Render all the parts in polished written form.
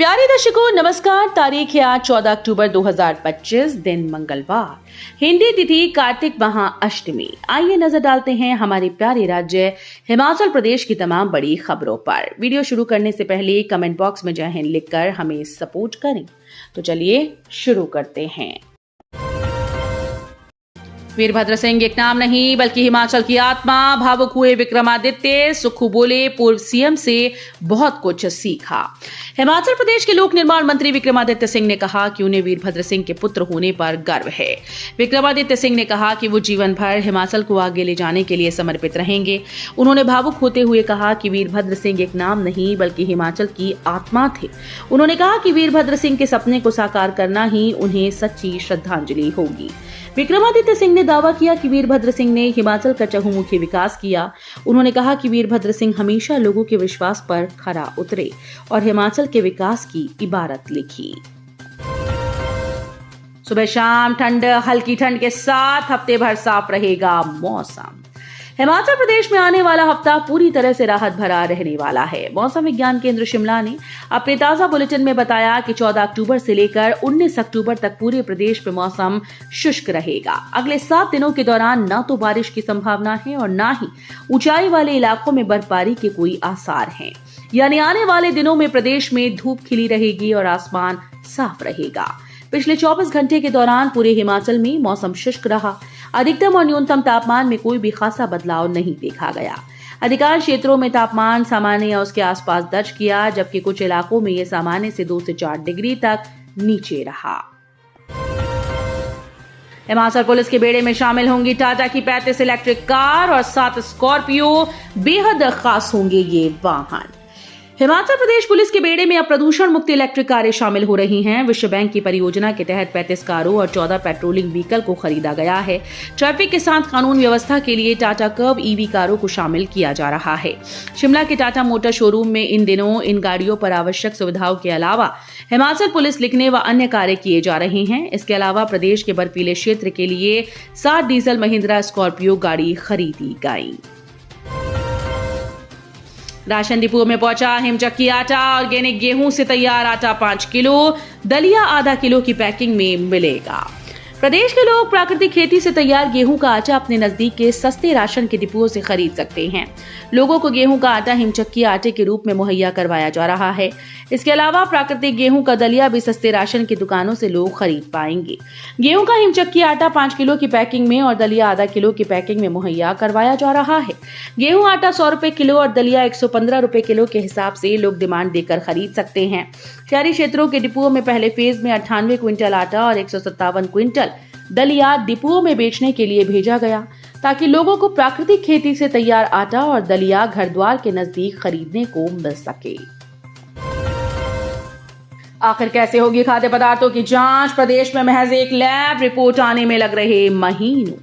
प्यारे दर्शकों नमस्कार। तारीख है आज 14 अक्टूबर 2025, दिन मंगलवार, हिंदी तिथि कार्तिक महा अष्टमी। आइए नजर डालते हैं हमारे प्यारे राज्य हिमाचल प्रदेश की तमाम बड़ी खबरों पर। वीडियो शुरू करने से पहले कमेंट बॉक्स में जय हिंद लिखकर हमें सपोर्ट करें। तो चलिए शुरू करते हैं। वीरभद्र सिंह एक नाम नहीं बल्कि हिमाचल की आत्मा। भावुक हुए विक्रमादित्य, सुक्खू बोले पूर्व सीएम से बहुत कुछ सीखा। हिमाचल प्रदेश के लोक निर्माण मंत्री विक्रमादित्य सिंह ने कहा कि उन्हें वीरभद्र सिंह के पुत्र होने पर गर्व है। विक्रमादित्य सिंह ने कहा कि वो जीवन भर हिमाचल को आगे ले जाने के लिए समर्पित रहेंगे। उन्होंने भावुक होते हुए कहा कि वीरभद्र सिंह एक नाम नहीं बल्कि हिमाचल की आत्मा थे। उन्होंने कहा कि वीरभद्र सिंह के सपने को साकार करना ही उन्हें सच्ची श्रद्धांजलि होगी। विक्रमादित्य सिंह ने दावा किया कि वीरभद्र सिंह ने हिमाचल का चहुमुखी विकास किया। उन्होंने कहा कि वीरभद्र सिंह हमेशा लोगों के विश्वास पर खरा उतरे और हिमाचल के विकास की इबारत लिखी। सुबह शाम ठंड, हल्की ठंड के साथ हफ्ते भर साफ रहेगा मौसम। हिमाचल प्रदेश में आने वाला हफ्ता पूरी तरह से राहत भरा रहने वाला है। मौसम विज्ञान केंद्र शिमला ने अपने ताजा बुलेटिन में बताया कि 14 अक्टूबर से लेकर 19 अक्टूबर तक पूरे प्रदेश में मौसम शुष्क रहेगा। अगले 7 दिनों के दौरान न तो बारिश की संभावना है और न ही ऊंचाई वाले इलाकों में बर्फबारी के कोई आसार हैं। यानी आने वाले दिनों में प्रदेश में धूप खिली रहेगी और आसमान साफ रहेगा। पिछले 24 घंटे के दौरान पूरे हिमाचल में मौसम शुष्क रहा। अधिकतम और न्यूनतम तापमान में कोई भी खासा बदलाव नहीं देखा गया। अधिकांश क्षेत्रों में तापमान सामान्य या उसके आसपास दर्ज किया, जबकि कुछ इलाकों में यह सामान्य से 2 से 4 डिग्री तक नीचे रहा। हिमाचल पुलिस के बेड़े में शामिल होंगी टाटा की 35 इलेक्ट्रिक कार और 7 स्कॉर्पियो। बेहद खास होंगे ये वाहन। हिमाचल प्रदेश पुलिस के बेड़े में अब प्रदूषण मुक्त इलेक्ट्रिक कारें शामिल हो रही हैं। विश्व बैंक की परियोजना के तहत 35 कारों और 14 पेट्रोलिंग व्हीकल को खरीदा गया है। ट्रैफिक के साथ कानून व्यवस्था के लिए टाटा कर्व ईवी कारों को शामिल किया जा रहा है। शिमला के टाटा मोटर शोरूम में इन दिनों इन गाड़ियों पर आवश्यक सुविधाओं के अलावा हिमाचल पुलिस लिखने व अन्य कार्य किए जा रहे हैं। इसके अलावा प्रदेश के बर्फीले क्षेत्र के लिए 7 डीजल महिंद्रा स्कॉर्पियो गाड़ी खरीदी गई। राशन डिपो में पहुंचा हिमचक्की आटा। ऑर्गेनिक गेहूं से तैयार आटा 5 किलो, दलिया आधा किलो की पैकिंग में मिलेगा। प्रदेश के लोग प्राकृतिक खेती से तैयार गेहूं का आटा अपने नजदीक के सस्ते राशन के डिपुओं से खरीद सकते हैं। लोगों को गेहूं का आटा हिमचक्की आटे के रूप में मुहैया करवाया जा रहा है। इसके अलावा प्राकृतिक गेहूं का दलिया भी सस्ते राशन की दुकानों से लोग खरीद पाएंगे। गेहूं का हिमचक्की आटा 5 किलो की पैकिंग में और दलिया आधा किलो की पैकिंग में मुहैया करवाया जा रहा है। गेहूं आटा 100 रुपए किलो और दलिया 115 रुपए किलो के हिसाब से लोग डिमांड देकर खरीद सकते हैं। शहरी क्षेत्रों के डिपुओं में पहले फेज में 98 क्विंटल आटा और 157 क्विंटल दलिया डिपुओं में बेचने के लिए भेजा गया, ताकि लोगों को प्राकृतिक खेती से तैयार आटा और दलिया घर द्वार के नजदीक खरीदने को मिल सके। आखिर कैसे होगी खाद्य पदार्थों की जांच? प्रदेश में महज एक लैब रिपोर्ट आने में लग रहे महीनों।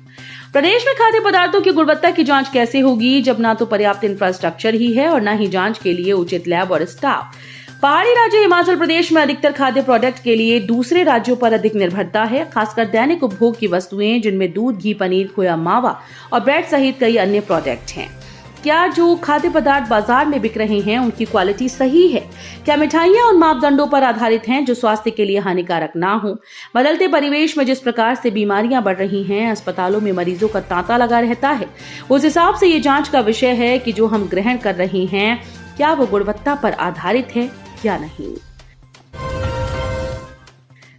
प्रदेश में खाद्य पदार्थों की गुणवत्ता की जांच कैसे होगी जब ना तो पर्याप्त इंफ्रास्ट्रक्चर ही है और न ही जांच के लिए उचित लैब और स्टाफ। पहाड़ी राज्य हिमाचल प्रदेश में अधिकतर खाद्य प्रोडक्ट के लिए दूसरे राज्यों पर अधिक निर्भरता है, खासकर दैनिक उपभोग की वस्तुएं जिनमें दूध, घी, पनीर, खोया, मावा और ब्रेड सहित कई अन्य प्रोडक्ट हैं। क्या जो खाद्य पदार्थ बाजार में बिक रहे हैं उनकी क्वालिटी सही है? क्या मिठाइयां उन मापदंडों पर आधारित हैं जो स्वास्थ्य के लिए हानिकारक ना हो? बदलते परिवेश में जिस प्रकार से बीमारियां बढ़ रही हैं, अस्पतालों में मरीजों का तांता लगा रहता है, उस हिसाब से ये जांच का विषय है कि जो हम ग्रहण कर रहे हैं क्या वो गुणवत्ता पर आधारित है या नहीं।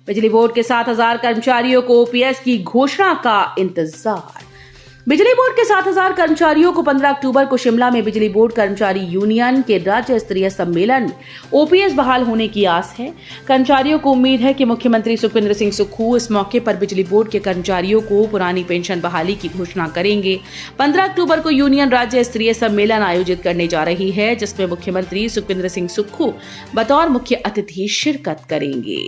बिजली बोर्ड के 7,000 कर्मचारियों को ओपीएस की घोषणा का इंतजार। बिजली बोर्ड के 7,000 कर्मचारियों को 15 अक्टूबर को शिमला में बिजली बोर्ड कर्मचारी यूनियन के राज्य स्तरीय सम्मेलन में ओपीएस बहाल होने की आस है। कर्मचारियों को उम्मीद है कि मुख्यमंत्री सुखविंदर सिंह सुक्खू इस मौके पर बिजली बोर्ड के कर्मचारियों को पुरानी पेंशन बहाली की घोषणा करेंगे। 15 अक्टूबर को यूनियन राज्य स्तरीय सम्मेलन आयोजित करने जा रही है, जिसमें मुख्यमंत्री सुखविंदर सिंह सुक्खू बतौर मुख्य अतिथि शिरकत करेंगे।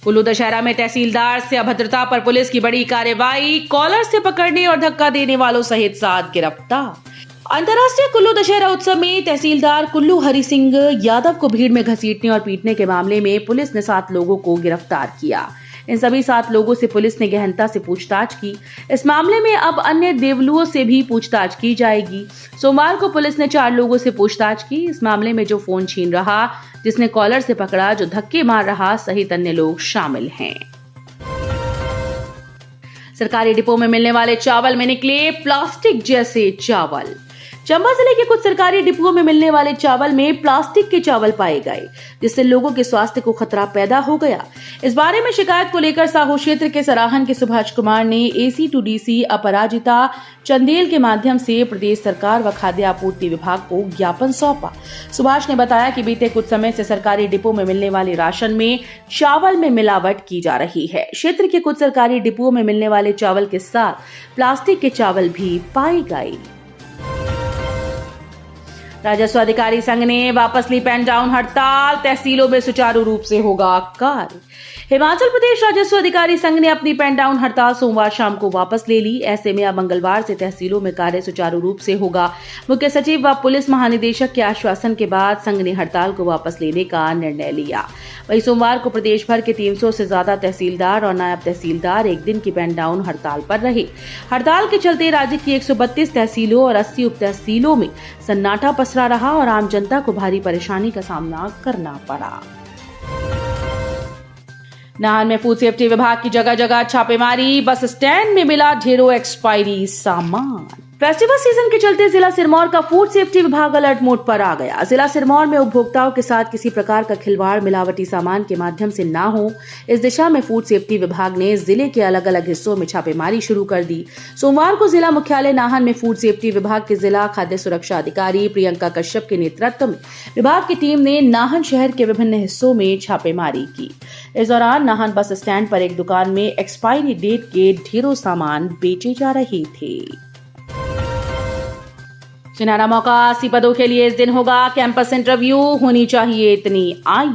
कुल्लू दशहरा में तहसीलदार से अभद्रता पर पुलिस की बड़ी कार्रवाई। कॉलर से पकड़ने और धक्का देने वालों सहित 7 गिरफ्तार। अंतर्राष्ट्रीय कुल्लू दशहरा उत्सव में तहसीलदार कुल्लू हरि सिंह यादव को भीड़ में घसीटने और पीटने के मामले में पुलिस ने 7 लोगों को गिरफ्तार किया। इन सभी 7 लोगों से पुलिस ने गहनता से पूछताछ की। इस मामले में अब अन्य देवलुओं से भी पूछताछ की जाएगी। सोमवार को पुलिस ने 4 लोगों से पूछताछ की। इस मामले में जो फोन छीन रहा, जिसने कॉलर से पकड़ा, जो धक्के मार रहा सहित अन्य लोग शामिल हैं। सरकारी डिपो में मिलने वाले चावल में निकले प्लास्टिक जैसे चावल। चंबा जिले के कुछ सरकारी डिपुओं में मिलने वाले चावल में प्लास्टिक के चावल पाए गए, जिससे लोगों के स्वास्थ्य को खतरा पैदा हो गया। इस बारे में शिकायत को लेकर साहू क्षेत्र के सराहन के सुभाष कुमार ने AC to DC अपराजिता चंदेल के माध्यम से प्रदेश सरकार व खाद्य आपूर्ति विभाग को ज्ञापन सौंपा। सुभाष ने बताया कि बीते कुछ समय से सरकारी डिपो में मिलने वाले राशन में चावल में मिलावट की जा रही है। क्षेत्र के कुछ सरकारी डिपुओं में मिलने वाले चावल के साथ प्लास्टिक के चावल भी पाए गए। राजस्व अधिकारी संघ ने वापस ली पेन डाउन हड़ताल, तहसीलों में सुचारू रूप से होगा कार्य। हिमाचल प्रदेश राजस्व अधिकारी संघ ने अपनी पेन डाउन हड़ताल सोमवार शाम को वापस ले ली। ऐसे में अब मंगलवार से तहसीलों में कार्य सुचारू रूप से होगा। मुख्य सचिव व पुलिस महानिदेशक के आश्वासन के बाद संघ ने हड़ताल को वापस लेने का निर्णय लिया। वहीं सोमवार को प्रदेश भर के 300 से ज्यादा तहसीलदार और नायब तहसीलदार एक दिन की पेन डाउन हड़ताल पर रहे। हड़ताल के चलते राज्य की 132 तहसीलों और 80 उप तहसीलों में सन्नाटा पसरा रहा और आम जनता को भारी परेशानी का सामना करना पड़ा। नाहन में फूड सेफ्टी विभाग की जगह जगह छापेमारी, बस स्टैंड में मिला ढेरों एक्सपायरी सामान। फेस्टिवल सीजन के चलते जिला सिरमौर का फूड सेफ्टी विभाग अलर्ट मोड पर आ गया। जिला सिरमौर में उपभोक्ताओं के साथ किसी प्रकार का खिलवाड़ मिलावटी सामान के माध्यम से ना हो, इस दिशा में फूड सेफ्टी विभाग ने जिले के अलग अलग हिस्सों में छापेमारी शुरू कर दी। सोमवार को जिला मुख्यालय नाहन में फूड सेफ्टी विभाग के जिला खाद्य सुरक्षा अधिकारी प्रियंका कश्यप के नेतृत्व में विभाग की टीम ने नाहन शहर के विभिन्न हिस्सों में छापेमारी की। इस दौरान नाहन बस स्टैंड पर एक दुकान में एक्सपायरी डेट के ढेरों सामान बेचे जा रहे थे। सुनहरा मौका, 80 पदों के लिए इस दिन होगा कैंपस इंटरव्यू, होनी चाहिए इतनी आयु।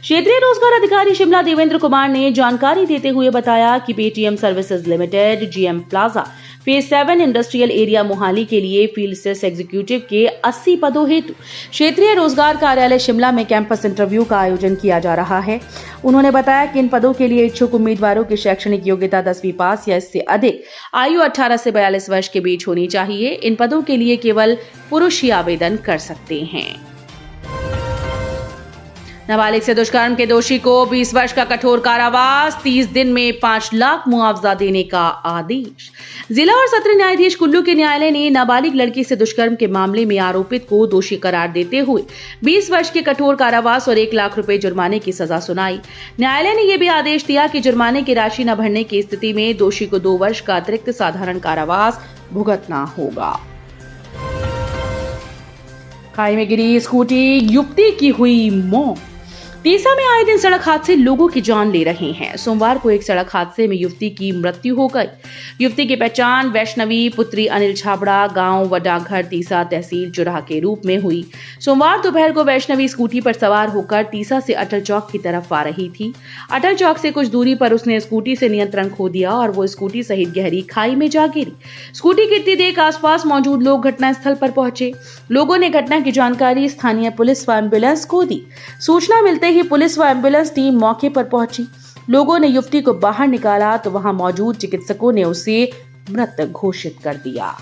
क्षेत्रीय रोजगार अधिकारी शिमला देवेंद्र कुमार ने जानकारी देते हुए बताया कि Paytm services limited GM plaza phase 7 industrial area Mohali के लिए फील्ड सेल्स एग्जीक्यूटिव के 80 पदों हेतु क्षेत्रीय रोजगार कार्यालय शिमला में कैंपस इंटरव्यू का आयोजन किया जा रहा है। उन्होंने बताया कि इन पदों के लिए इच्छुक उम्मीदवारों की शैक्षणिक योग्यता 10वीं पास या इससे अधिक, आयु 18 से 42 वर्ष के बीच होनी चाहिए। इन पदों के लिए केवल पुरुष ही आवेदन कर सकते हैं। नाबालिग से दुष्कर्म के दोषी को 20 वर्ष का कठोर कारावास, 30 दिन में 5 लाख मुआवजा देने का आदेश। जिला और सत्र न्यायाधीश कुल्लू के न्यायालय ने नाबालिग लड़की से दुष्कर्म के मामले में आरोपित को दोषी करार देते हुए 20 वर्ष के कठोर कारावास और 1 लाख रुपए जुर्माने की सजा सुनाई। न्यायालय ने यह भी आदेश दिया कि जुर्माने की राशि न भरने की स्थिति में दोषी को 2 वर्ष का अतिरिक्त साधारण कारावास भुगतना होगा। खाई में गिरी स्कूटी, युवती की हुई मौत। तीसा में आए दिन सड़क हादसे लोगों की जान ले रहे हैं। सोमवार को एक सड़क हादसे में युवती की मृत्यु हो गई। युवती की पहचान वैष्णवी पुत्री अनिल छाबड़ा, गांव व डाकघर तीसा, तहसील चुराह के रूप में हुई। सोमवार दोपहर को वैष्णवी स्कूटी पर सवार होकर तीसा से अटल चौक की तरफ आ रही थी। अटल चौक से कुछ दूरी पर उसने स्कूटी से नियंत्रण खो दिया और वो स्कूटी सहित गहरी खाई में जा गिरी। स्कूटी गिरती देख आसपास मौजूद लोग घटनास्थल पर पहुंचे। लोगों ने घटना की जानकारी स्थानीय पुलिस व एम्बुलेंस को दी। सूचना मिलते ही पुलिस व एम्बुलेंस टीम मौके पर पहुंची। लोगों ने युवती को बाहर निकाला तो वहां मौजूद चिकित्सकों ने उसे मृत घोषित कर दिया।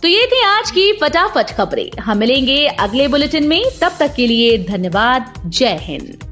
तो ये थी आज की फटाफट खबरें। हम मिलेंगे अगले बुलेटिन में, तब तक के लिए धन्यवाद। जय हिंद।